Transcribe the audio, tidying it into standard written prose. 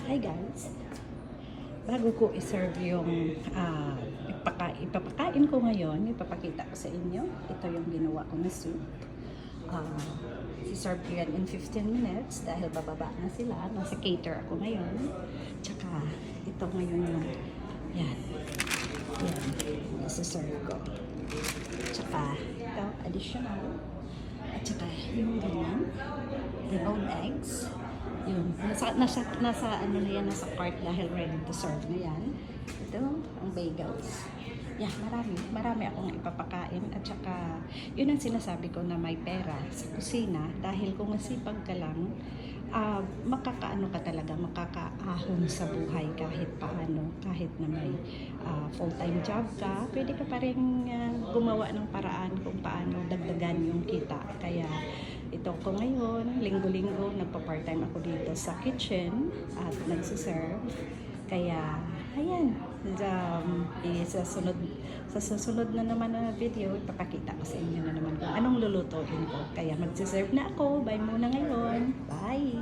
Hi guys! Bago ko iserve yung ipapakain ko ngayon, ipapakita ko sa inyo. Ito yung ginawa ko na soup. Si-serve ko yan in 15 minutes dahil bababa na sila. Nasa cater ako ngayon. Tsaka ito ngayon yung yan. Yan. Isi-serve ko. Tsaka ito, additional. At tsaka yung ganyan. Deboned eggs. Yun. Nasa ano na yan, nasa cart dahil ready to serve na yan. Ito, ang bagels. Yeah, marami akong ipapakain. At saka, yun ang sinasabi ko na may pera sa kusina. Dahil kung masipag ka lang, makakaano ka talaga, makakaahon sa buhay kahit paano. Kahit na may full-time job ka, pwede ka pa rin gumawa ng paraan kung paano dagdagan yung kita. Kaya, ito ko ngayon, linggo-linggo, nagpa-part-time ako dito sa kitchen at nagsiserve. Kaya, ayan, sa susunod na naman na video, ipapakita ko sa inyo na naman kung anong lulutuin ko. Kaya magsiserve na ako. Bye muna ngayon. Bye!